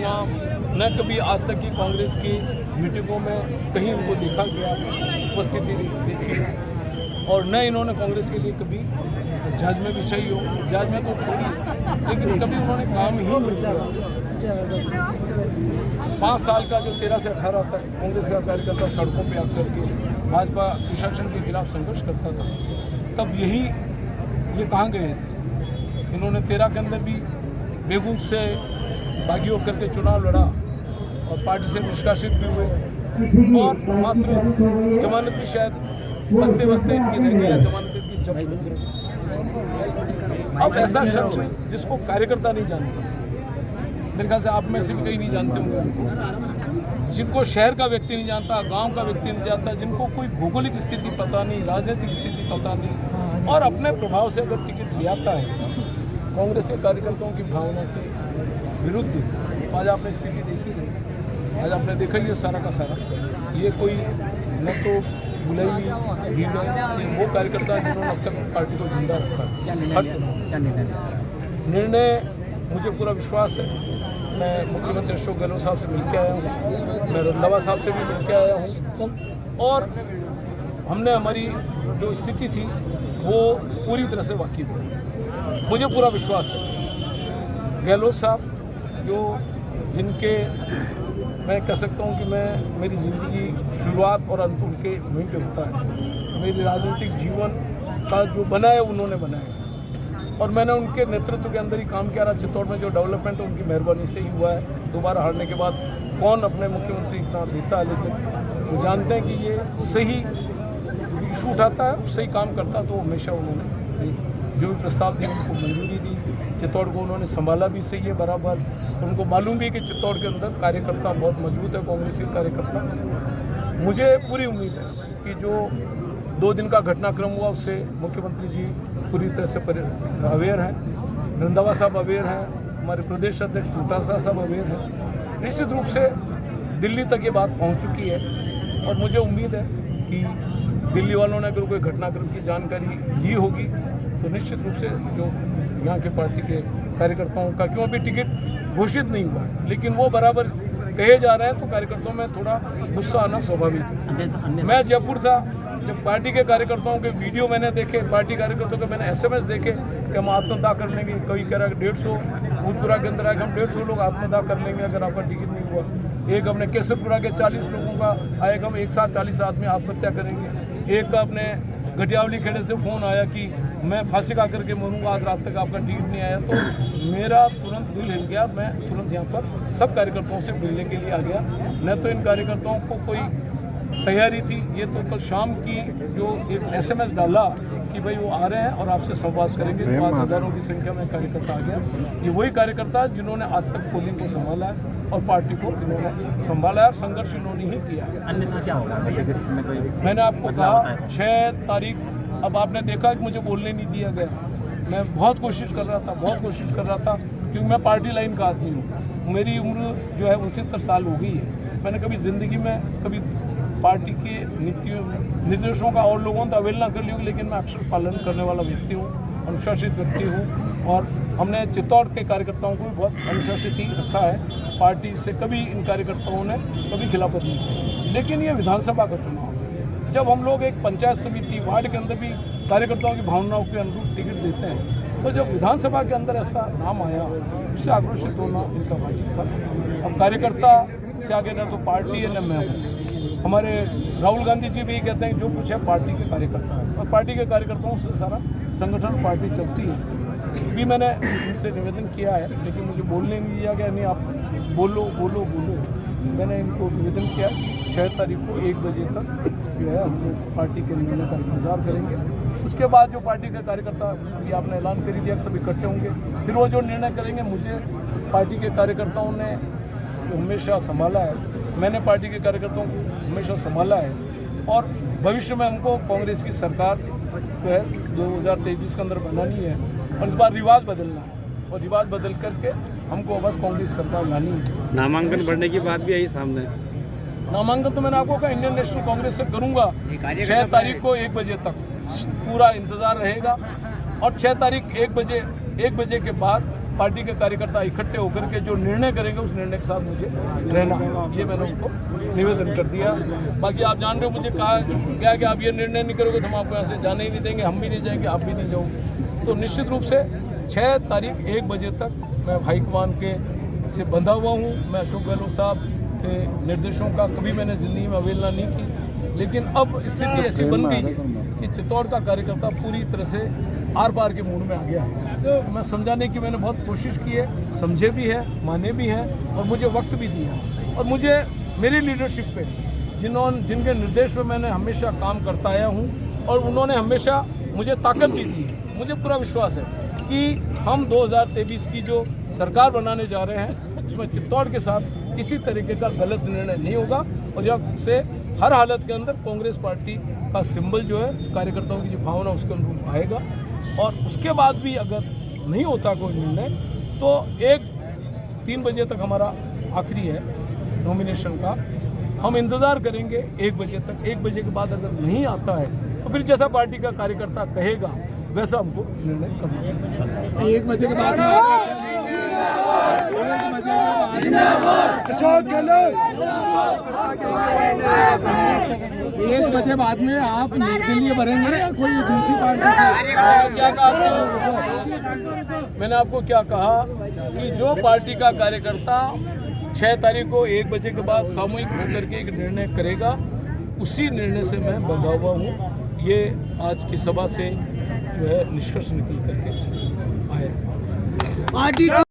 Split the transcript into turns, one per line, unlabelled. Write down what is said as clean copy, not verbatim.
नाम, न कभी आज तक की कांग्रेस की मीटिंगों में कहीं उनको देखा गया, उपस्थिति देखी, और न इन्होंने कांग्रेस के लिए कभी जहाज में बिछाई हो, जहाज में तो छोड़ी, लेकिन कभी उन्होंने काम ही नहीं किया। 5 साल का जो 13 से 18 तक कांग्रेस का कार्यकर्ता सड़कों पर आकर के भाजपा प्रशासन के खिलाफ संघर्ष करता था, तब ये कहाँ गए थे? इन्होंने 13 के अंदर भी बेगूस से बागी होकर के चुनाव लड़ा और पार्टी से निष्कासित भी हुए, और मात्र जमानत भी शायद बसते बसते इनकी रह गई, जमानत इनकी जब्त हो गई। अब ऐसा शख्स जिसको कार्यकर्ता नहीं जानता, मेरे ख्याल से आप में से भी कहीं नहीं जानते होंगे उनको, जिनको शहर का व्यक्ति नहीं जानता, गांव का व्यक्ति नहीं जानता, जिनको कोई भौगोलिक स्थिति पता नहीं, राजनीतिक स्थिति पता नहीं, और अपने प्रभाव से अगर टिकट ले आता है कांग्रेस के कार्यकर्ताओं की भावना के विरुद्ध, आज आपने स्थिति देखी है, आज आपने देखा ही है सारा का सारा, ये कोई न तो बुलाई भीड़ है, ये वो कार्यकर्ता है जिन्होंने अब तक पार्टी को जिंदा रखा है। निर्णय मुझे पूरा विश्वास है, मैं मुख्यमंत्री अशोक गहलोत साहब से मिलकर आया हूँ, मैं रंधावा साहब से भी मिलकर आया हूँ, और हमने हमारी जो स्थिति थी वो पूरी तरह से वाकिफ है। मुझे पूरा विश्वास है गहलोत साहब जिनके मैं कह सकता हूँ कि मेरी ज़िंदगी शुरुआत और अंत उनके वहीं पे होता है। मेरे राजनीतिक जीवन का जो बना है उन्होंने बनाया, और मैंने उनके नेतृत्व के अंदर ही काम किया रहा। चित्तौड़ में जो डेवलपमेंट उनकी मेहरबानी से ही हुआ है। दोबारा हारने के बाद कौन अपने मुख्यमंत्री इतना देता है, लेकिन वो जानते हैं कि ये सही इशू उठाता है, सही काम करता, तो हमेशा उन्होंने जो भी प्रस्ताव दिए उनको मंजूरी दी। चित्तौड़ को उन्होंने संभाला भी सही है बराबर। उनको मालूम भी है कि चित्तौड़ के अंदर कार्यकर्ता बहुत मजबूत है, कांग्रेस के कार्यकर्ता। मुझे पूरी उम्मीद है कि जो 2 दिन का घटनाक्रम हुआ उससे मुख्यमंत्री जी पूरी तरह से अवेयर हैं, रंधावा साहब अवेयर हैं, हमारे प्रदेश अध्यक्ष डोटासरा साहब अवेयर हैं। निश्चित रूप से दिल्ली तक ये बात पहुंच चुकी है, और मुझे उम्मीद है कि दिल्ली वालों ने अगर कोई घटनाक्रम की जानकारी ली होगी तो निश्चित रूप से जो यहाँ के पार्टी के कार्यकर्ताओं का, क्यों अभी टिकट घोषित नहीं हुआ है, लेकिन वो बराबर कहे जा रहे हैं, तो कार्यकर्ताओं में थोड़ा गुस्सा आना स्वाभाविक है। मैं जयपुर था, जब पार्टी के कार्यकर्ताओं के वीडियो मैंने देखे, पार्टी कार्यकर्ताओं के मैंने SMS देखे कि हम आत्मदाह कर लेंगे। कोई कह रहा है 150 भूतपुरा के अंदर आए हम 150 लोग आत्मदाह कर लेंगे अगर आपका टिकट नहीं हुआ। एक हमने केसरपुरा के 40 लोगों का आएगा, हम एक साथ 40 आदमी आत्महत्या करेंगे। एक का अपने घटियावली खेड़े से फ़ोन आया कि मैं फांसी खा करके मरूंगा, आज रात तक आपका टिकट नहीं आया। तो मेरा तुरंत दिल हिल गया, मैं तुरंत यहाँ पर सब कार्यकर्ताओं से मिलने के लिए आ गया। न तो इन कार्यकर्ताओं को कोई तैयारी थी, ये तो कल शाम की जो एक SMS डाला कि भाई वो आ रहे हैं और आपसे संवाद करेंगे, तो आज हज़ारों की संख्या में कार्यकर्ता आ गया। ये वही कार्यकर्ता जिन्होंने आज तक पोलिंग को संभाला है और पार्टी को इन्होंने संभाला है, संघर्ष इन्होंने ही किया है।
अन्यथा क्या होगा?
मैंने आपको कहा 6 तारीख, अब आपने देखा कि मुझे बोलने नहीं दिया गया। मैं बहुत कोशिश कर रहा था, क्योंकि मैं पार्टी लाइन का आदमी हूँ। मेरी उम्र जो है 69 साल हो गई है। मैंने कभी ज़िंदगी में कभी पार्टी के निर्देशों का और लोगों ने अवहेलना कर ली होगी, लेकिन मैं अक्षर पालन करने वाला व्यक्ति हूँ, अनुशासित व्यक्ति हूँ, और हमने चित्तौड़ के कार्यकर्ताओं को भी बहुत अनुशासित ही रखा है। पार्टी से कभी इन कार्यकर्ताओं ने कभी खिलाफत नहीं की। लेकिन ये विधानसभा का चुनाव, जब हम लोग एक पंचायत समिति वार्ड के अंदर भी कार्यकर्ताओं की भावनाओं के अनुरूप टिकट देते हैं, तो जब विधानसभा के अंदर ऐसा नाम आया, उससे आक्रोशित होना इनका वाजिब था। अब कार्यकर्ता से आगे न तो पार्टी है न मैं हूँ। हमारे राहुल गांधी जी भी ये कहते हैं जो कुछ है पार्टी के कार्यकर्ता है, और पार्टी के कार्यकर्ताओं से सारा संगठन पार्टी चलती है। भी मैंने इनसे निवेदन किया है, लेकिन मुझे बोलने नहीं दिया गया, नहीं आप बोलो। मैंने इनको निवेदन किया 6 तारीख को 1 बजे तक जो है हम लोग पार्टी के निर्णय का इंतज़ार करेंगे। उसके बाद जो पार्टी के कार्यकर्ता, ये आपने ऐलान कर ही दिया कि सब इकट्ठे होंगे, फिर वो जो निर्णय करेंगे। मुझे पार्टी के कार्यकर्ताओं ने जो हमेशा संभाला है, मैंने पार्टी के कार्यकर्ताओं को हमेशा संभाला है, और भविष्य में हमको कांग्रेस की सरकार जो है 2023 के अंदर बनानी है, और इस बार रिवाज बदलना है, और रिवाज बदल करके हमको बस कांग्रेस सरकार लानी है।
नामांकन बढ़ने की बात भी आई सामने।
नामांकन तो मैंने आपको कहा इंडियन नेशनल कांग्रेस से करूंगा। 6 तारीख को 1 बजे तक पूरा इंतज़ार रहेगा, और 6 तारीख 1 बजे के बाद पार्टी के कार्यकर्ता इकट्ठे होकर के जो निर्णय करेंगे उस निर्णय के साथ मुझे रहना है, ये मैंने उनको निवेदन कर दिया। बाकी आप जान रहे हो मुझे कहा क्या कि आप ये निर्णय नहीं करोगे तो हम आपको यहाँ से जाने ही नहीं देंगे, हम भी नहीं जाएंगे, आप भी नहीं जाओगे। तो निश्चित रूप से 6 तारीख 1 बजे तक मैं हाईकमान के से बंधा हुआ हूँ। मैं अशोक गहलोत साहब के निर्देशों का कभी मैंने ज़िंदगी में अवहेलना नहीं की, लेकिन अब स्थिति ऐसी बन गई है कि चित्तौड़ का कार्यकर्ता पूरी तरह से आर पार के मूड में आ गया है। तो मैं समझाने की मैंने बहुत कोशिश की है, समझे भी है, माने भी हैं और मुझे वक्त भी दिया। और मुझे मेरी लीडरशिप पे जिनके निर्देश पे मैंने हमेशा काम करता आया हूँ और उन्होंने हमेशा मुझे ताकत भी दी है। मुझे पूरा विश्वास है कि हम 2023 की जो सरकार बनाने जा रहे हैं उसमें चित्तौड़ के साथ किसी तरीके का गलत निर्णय नहीं होगा और यह से हर हालत के अंदर कांग्रेस पार्टी का सिंबल जो है कार्यकर्ताओं की जो भावना उसके अनुरूप आएगा। और उसके बाद भी अगर नहीं होता कोई निर्णय तो 3 बजे तक हमारा आखिरी है नॉमिनेशन का, हम इंतज़ार करेंगे 1 बजे तक। 1 बजे के बाद अगर नहीं आता है तो फिर जैसा पार्टी का कार्यकर्ता कहेगा वैसा हमको निर्णय करना है।
1 बजे के बाद एक बजे बाद में आप निर्दलीय बनेंगे या कोई दूसरी पार्टी से?
क्या कहा मैंने आपको क्या कहा कि जो पार्टी का कार्यकर्ता 6 तारीख को 1 बजे के बाद सामूहिक होकर के एक निर्णय करेगा उसी निर्णय से मैं बंधा हुआ हूँ। ये आज की सभा से जो है निष्कर्ष निकल करके आया।